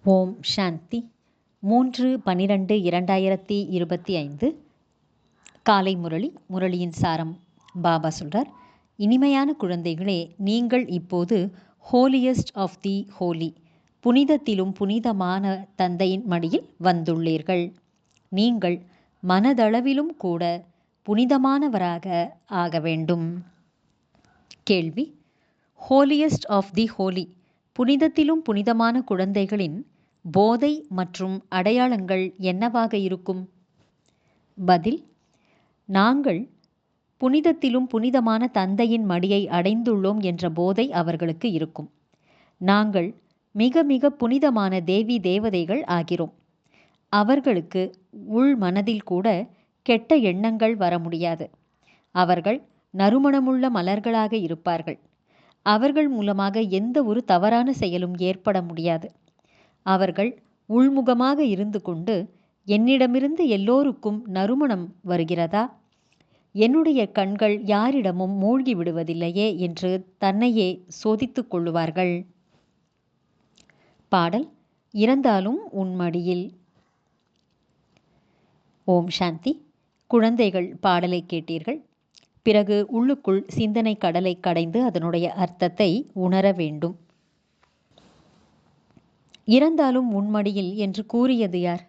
ஓம் சாந்தி 3/12/2025 காலை முரளியின் சாரம். பாபா சொல்றார், இனிமையான குழந்தைகளே, நீங்கள் இப்போது ஹோலியஸ்ட் ஆஃப் தி ஹோலி, புனிதத்திலும் புனிதமான தந்தையின் மடியில் வந்துள்ளீர்கள். நீங்கள் மனதளவிலும் கூட புனிதமானவராக ஆக வேண்டும். கேள்வி: ஹோலியஸ்ட் ஆஃப் தி ஹோலி, புனிதத்திலும் புனிதமான குழந்தைகளின் போதை மற்றும் அடையாளங்கள் என்னவாக இருக்கும்? பதில்: நாங்கள் புனிதத்திலும் புனிதமான தந்தையின் மடியை அடைந்துள்ளோம் என்ற போதை அவர்களுக்கு இருக்கும். நாங்கள் மிக மிக புனிதமான தேவி தேவதைகள் ஆகிறோம். அவர்களுக்கு உள் மனதில் கூட கெட்ட எண்ணங்கள் வர முடியாது. அவர்கள் நறுமணமுள்ள மலர்களாக இருப்பார்கள். அவர்கள் மூலமாக எந்த ஒரு தவறான செயலும் ஏற்பட முடியாது. அவர்கள் உள்முகமாக இருந்து கொண்டு, என்னிடமிருந்து எல்லோருக்கும் நறுமணம் வருகிறதா, என்னுடைய கண்கள் யாரிடமும் மூழ்கி விடுவதில்லையே என்று தன்னையே சோதித்துக் கொள்ளுவார்கள். பாடல்: இறந்தாலும் உன்மடியில். ஓம் சாந்தி. குழந்தைகள் பாடலை கேட்டீர்கள். பிறகு உள்ளுக்குள் சிந்தனை கடலை கடைந்து அதனுடைய அர்த்தத்தை உணர வேண்டும். இறந்தாலும் உன்மடியில் என்று கூறியது யார்?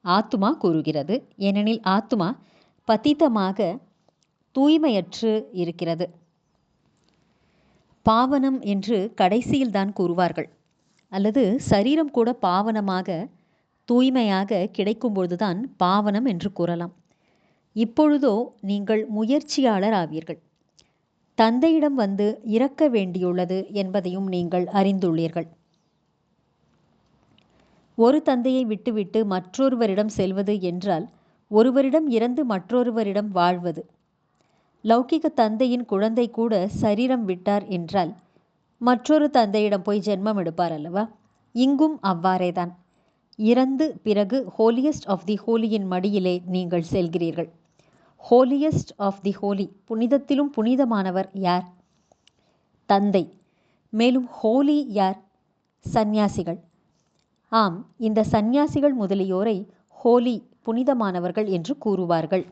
ஆத்துமா கூறுகிறது. ஏனெனில் ஆத்துமா பத்திதமாக தூய்மையற்று இருக்கிறது. பாவனம் என்று கடைசியில்தான் கூறுவார்கள். அல்லது சரீரம் கூட பாவனமாக தூய்மையாக கிடைக்கும்பொழுதுதான் பாவனம் என்று கூறலாம். இப்பொழுதோ நீங்கள் முயற்சியாளர் ஆவீர்கள். தந்தையிடம் வந்து இறக்க வேண்டியுள்ளது என்பதையும் நீங்கள் அறிந்துள்ளீர்கள். ஒரு தந்தையை விட்டுவிட்டு மற்றொருவரிடம் செல்வது என்றால் ஒருவரிடம் இறந்து மற்றொருவரிடம் வாழ்வது. லௌகிக தந்தையின் குழந்தை கூட சரீரம் விட்டார் என்றால் மற்றொரு தந்தையிடம் போய் ஜென்மம் எடுப்பார் அல்லவா? இங்கும் அவ்வாறேதான். இறந்து பிறகு ஹோலியஸ்ட் ஆஃப் தி ஹோலியின் மடியிலே நீங்கள் செல்கிறீர்கள். ஹோலியஸ்ட் ஆஃப் தி ஹோலி, புனிதத்திலும் புனிதமானவர் யார்? தந்தை. மேலும் ஹோலி யார்? சந்நியாசிகள். ஆம், இந்த சந்நியாசிகள் முதலியோரை ஹோலி, புனிதமானவர்கள் என்று கூறுவார்கள்.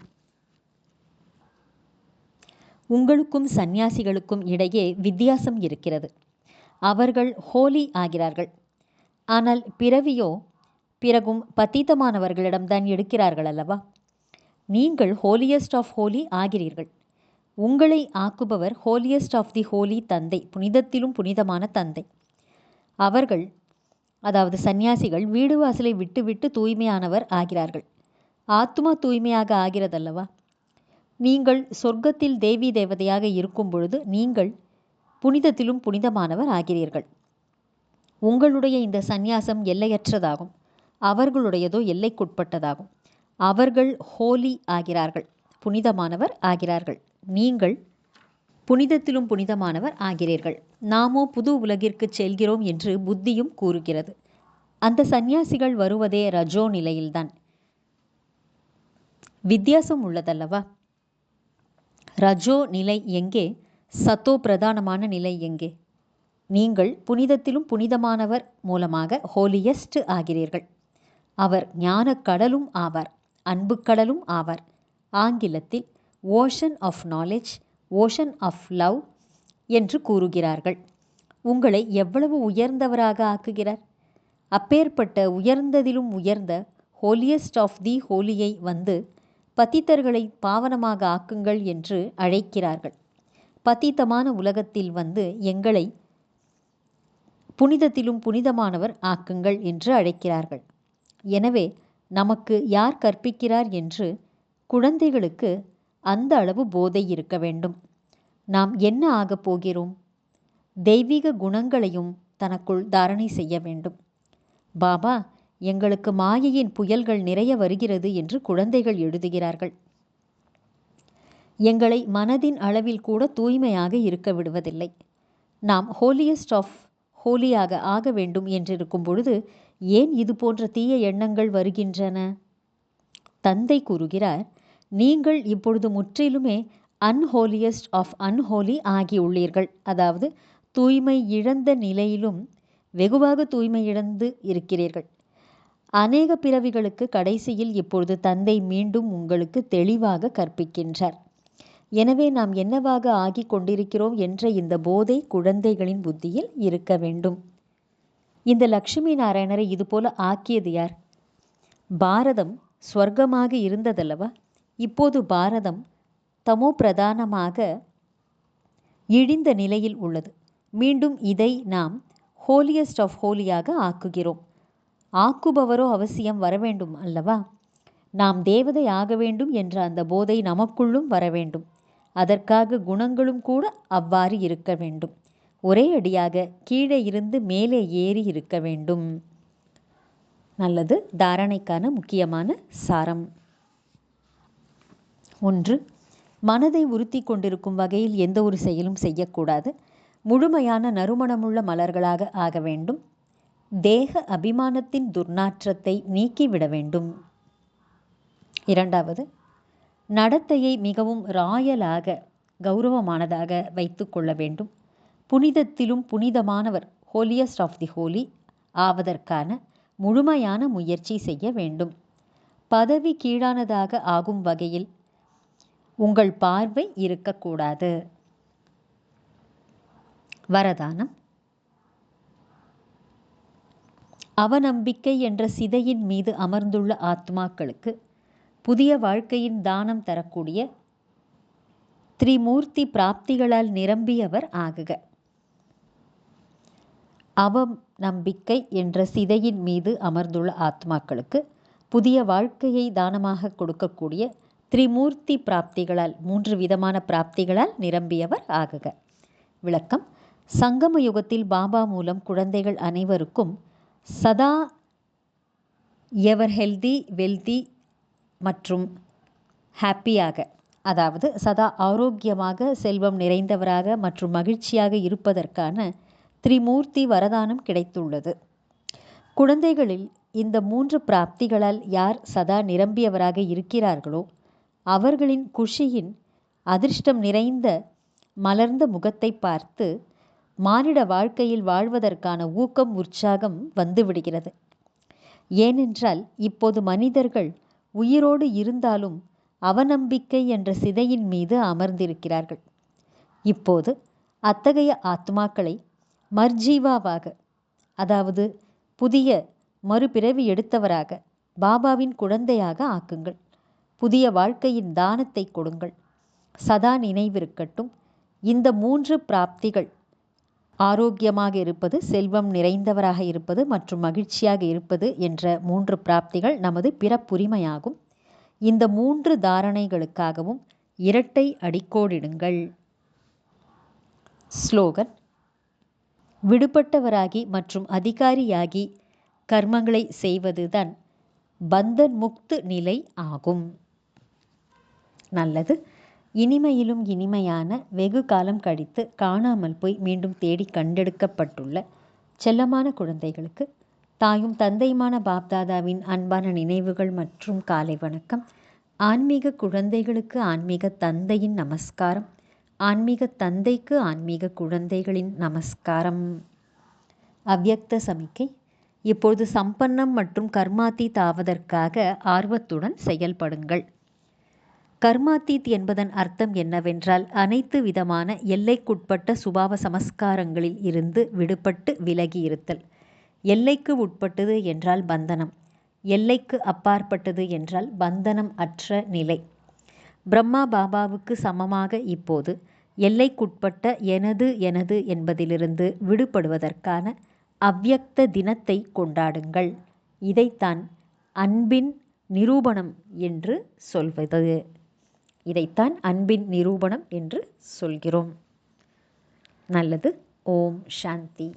உங்களுக்கும் சந்நியாசிகளுக்கும் இடையே வித்தியாசம் இருக்கிறது. அவர்கள் ஹோலி ஆகிறார்கள். ஆனால் பிறவியோ பிறகும் பத்திதமானவர்களிடம்தான் எடுக்கிறார்கள் அல்லவா? நீங்கள் ஹோலியஸ்ட் ஆஃப் ஹோலி ஆகிறீர்கள். உங்களை ஆக்குபவர் ஹோலியஸ்ட் ஆஃப் தி ஹோலி தந்தை, புனிதத்திலும் புனிதமான தந்தை. அவர்கள், அதாவது சந்நியாசிகள், வீடு வாசலை விட்டுவிட்டு தூய்மையானவர் ஆகிறார்கள். ஆத்மா தூய்மையாக ஆகிறதல்லவா? நீங்கள் சொர்க்கத்தில் தேவி தேவதையாக இருக்கும் பொழுது நீங்கள் புனிதத்திலும் புனிதமானவர் ஆகிறீர்கள். உங்களுடைய இந்த சந்நியாசம் எல்லையற்றதாகும். அவர்களுடையதோ எல்லைக்குட்பட்டதாகும். அவர்கள் ஹோலி ஆகிறார்கள், புனிதமானவர் ஆகிறார்கள். நீங்கள் புனிதத்திலும் புனிதமானவர் ஆகிறீர்கள். நாமோ புது உலகிற்கு செல்கிறோம் என்று புத்தியும் கூறுகிறது. அந்த சந்நியாசிகள் வருவதே ரஜோ நிலையில்தான். வித்தியாசம் உள்ளதல்லவா? ரஜோ நிலை எங்கே? சத்தோ பிரதானமான நிலை எங்கே? நீங்கள் புனிதத்திலும் புனிதமானவர் மூலமாக ஹோலியஸ்ட் ஆகிறீர்கள். அவர் ஞான கடலும் ஆவார், அன்பு கடலும் ஆவார். ஆங்கிலத்தில் ocean of knowledge, ocean of love என்று கூறுகிறார்கள். உங்களை எவ்வளவு உயர்ந்தவராக ஆக்குகிறார்! அப்பேற்பட்ட உயர்ந்ததிலும் உயர்ந்த ஹோலியஸ்ட் ஆஃப் தி ஹோலியை வந்து பத்தித்தர்களை பாவனமாக ஆக்குங்கள் என்று அழைக்கிறார்கள். பத்தித்தமான உலகத்தில் வந்து எங்களை புனிதத்திலும் புனிதமானவர் ஆக்குங்கள் என்று அழைக்கிறார்கள். எனவே நமக்கு யார் கற்பிக்கிறார் என்று குழந்தைகளுக்கு அந்த அளவு போதை இருக்க வேண்டும். நாம் என்ன ஆகப் போகிறோம்? தெய்வீக குணங்களையும் தனக்குள் தாரணை செய்ய வேண்டும். பாபா, எங்களுக்கு மாயையின் புயல்கள் நிறைய வருகிறது என்று குழந்தைகள் எழுதுகிறார்கள். எங்களை மனதின் அளவில் கூட தூய்மையாக இருக்க விடுவதில்லை. நாம் ஹோலியஸ்ட் ஆஃப் ஹோலியாக ஆக வேண்டும் என்றிருக்கும் பொழுது ஏன் இது போன்ற தீய எண்ணங்கள் வருகின்றன? தந்தை கூறுகிறார், நீங்கள் இப்பொழுது முற்றிலுமே அன்ஹோலியஸ்ட் ஆஃப் அன்ஹோலி ஆகியுள்ளீர்கள். அதாவது தூய்மை இழந்த நிலையிலும் வெகுவாக தூய்மை இழந்து இருக்கிறீர்கள். அநேக பிறவிகளுக்கு கடைசியில் இப்பொழுது தந்தை மீண்டும் உங்களுக்கு தெளிவாக கற்பிக்கின்றார். எனவே நாம் என்னவாக ஆகிக் கொண்டிருக்கிறோம் என்ற இந்த போதை குழந்தைகளின் புத்தியில் இருக்க வேண்டும். இந்த லட்சுமி நாராயணரை இதுபோல ஆக்கியது யார்? பாரதம் ஸ்வர்க்கமாக இருந்ததல்லவா? இப்போது பாரதம் தமோ பிரதானமாக இழிந்த நிலையில் உள்ளது. மீண்டும் இதை நாம் ஹோலியஸ்ட் ஆஃப் ஹோலியாக ஆக்குகிறோம். ஆக்குபவரோ அவசியம் வரவேண்டும் அல்லவா? நாம் தேவதை ஆக வேண்டும் என்ற அந்த போதை நமக்குள்ளும் வர வேண்டும். அதற்காக குணங்களும் கூட அவ்வாறு இருக்க வேண்டும். ஒரே அடியாக கீழே இருந்து மேலே ஏறி இருக்க வேண்டும். நல்லது. தாரணைக்கான முக்கியமான சாரம். 1. மனதை உறுத்தி கொண்டிருக்கும் வகையில் எந்த ஒரு செயலும் செய்யக்கூடாது. முழுமையான நறுமணமுள்ள மலர்களாக ஆக வேண்டும். தேக அபிமானத்தின் துர்நாற்றத்தை நீக்கிவிட வேண்டும். 2. நடத்தையை மிகவும் ராயலாக கௌரவமானதாக வைத்து கொள்ள வேண்டும். புனிதத்திலும் புனிதமானவர் ஹோலியஸ்ட் ஆஃப் தி ஹோலி ஆவதற்கான முழுமையான முயற்சி செய்ய வேண்டும். பதவி கீழானதாக ஆகும் வகையில் உங்கள் பார்வை இருக்கக்கூடாது. வரதானம். அவநம்பிக்கை என்ற சிதையின் மீது அமர்ந்துள்ள ஆத்மாக்களுக்கு புதிய வாழ்க்கையின் தானம் தரக்கூடிய திரிமூர்த்தி பிராப்திகளால் நிரம்பியவர் ஆகுக. அவநம்பிக்கை என்ற சிதையின் மீது அமர்ந்துள்ள ஆத்மாக்களுக்கு புதிய வாழ்க்கையை தானமாக கொடுக்கக்கூடிய திரிமூர்த்தி பிராப்திகளால் 3 விதமான பிராப்திகளால் நிரம்பியவர் ஆகுக. விளக்கம். சங்கம யுகத்தில் பாபா மூலம் குழந்தைகள் அனைவருக்கும் சதா எவர் ஹெல்தி, வெல்தி மற்றும் ஹாப்பியாக, அதாவது சதா ஆரோக்கியமாக, செல்வம் நிறைந்தவராக மற்றும் மகிழ்ச்சியாக இருப்பதற்கான திரிமூர்த்தி வரதானம் கிடைத்துள்ளது. குழந்தைகளில் இந்த 3 பிராப்திகளால் யார் சதா நிரம்பியவராக இருக்கிறார்களோ அவர்களின் குஷியின் அதிர்ஷ்டம் நிறைந்த மலர்ந்த முகத்தை பார்த்து மானிட வாழ்க்கையில் வாழ்வதற்கான ஊக்கம், உற்சாகம் வந்துவிடுகிறது. ஏனென்றால் இப்போது மனிதர்கள் உயிரோடு இருந்தாலும் அவநம்பிக்கை என்ற சிதையின் மீது அமர்ந்திருக்கிறார்கள். இப்போது அத்தகைய ஆத்மாக்களை மர்ஜீவாவாக, அதாவது புதிய மறுபிறவி எடுத்தவராக, பாபாவின் குழந்தையாக ஆக்குங்கள். புதிய வாழ்க்கையின் தானத்தை கொடுங்கள். சதா நினைவிருக்கட்டும், இந்த 3 பிராப்திகள், ஆரோக்கியமாக இருப்பது, செல்வம் நிறைந்தவராக இருப்பது மற்றும் மகிழ்ச்சியாக இருப்பது என்ற 3 பிராப்திகள் நமது பிறப்புரிமையாகும். இந்த 3 தாரணைகளுக்காகவும் இரட்டை அடிக்கோடிடுங்கள். ஸ்லோகன். விடுபட்டவராகி மற்றும் அதிகாரியாகி கர்மங்களை செய்வதுதான் பந்தன் முக்து நிலை ஆகும். நல்லது. இனிமையிலும் இனிமையான, வெகு காலம் கழித்து காணாமல் போய் மீண்டும் தேடி கண்டெடுக்கப்பட்டுள்ள செல்லமான குழந்தைகளுக்கு தாயும் தந்தையுமான பாப்தாதாவின் அன்பான நினைவுகள் மற்றும் காலை வணக்கம். ஆன்மீக குழந்தைகளுக்கு ஆன்மீக தந்தையின் நமஸ்காரம். ஆன்மீக தந்தைக்கு ஆன்மீக குழந்தைகளின் நமஸ்காரம். அவ்யக்த சமிக்கை. இப்பொழுது சம்பன்னம் மற்றும் கர்மாத்தீத் ஆவதற்காக ஆர்வத்துடன் செயல்படுங்கள். கர்மாத்தீத் என்பதன் அர்த்தம் என்னவென்றால் அனைத்து விதமான எல்லைக்குட்பட்ட சுபாவ சமஸ்காரங்களில் இருந்து விடுபட்டு விலகி இருத்தல். எல்லைக்கு உட்பட்டது என்றால் பந்தனம், எல்லைக்கு அப்பாற்பட்டது என்றால் பந்தனம் அற்ற நிலை. பிரம்மா பாபாவுக்கு சமமாக இப்போது எல்லைக்குட்பட்ட எனது என்பதிலிருந்து விடுபடுவதற்கான அவ்யக்த தினத்தை கொண்டாடுங்கள். இதைத்தான் அன்பின் நிரூபணம் என்று சொல்வது. இதைத்தான் அன்பின் நிரூபணம் என்று சொல்கிறோம். நல்லது. ஓம் சாந்தி.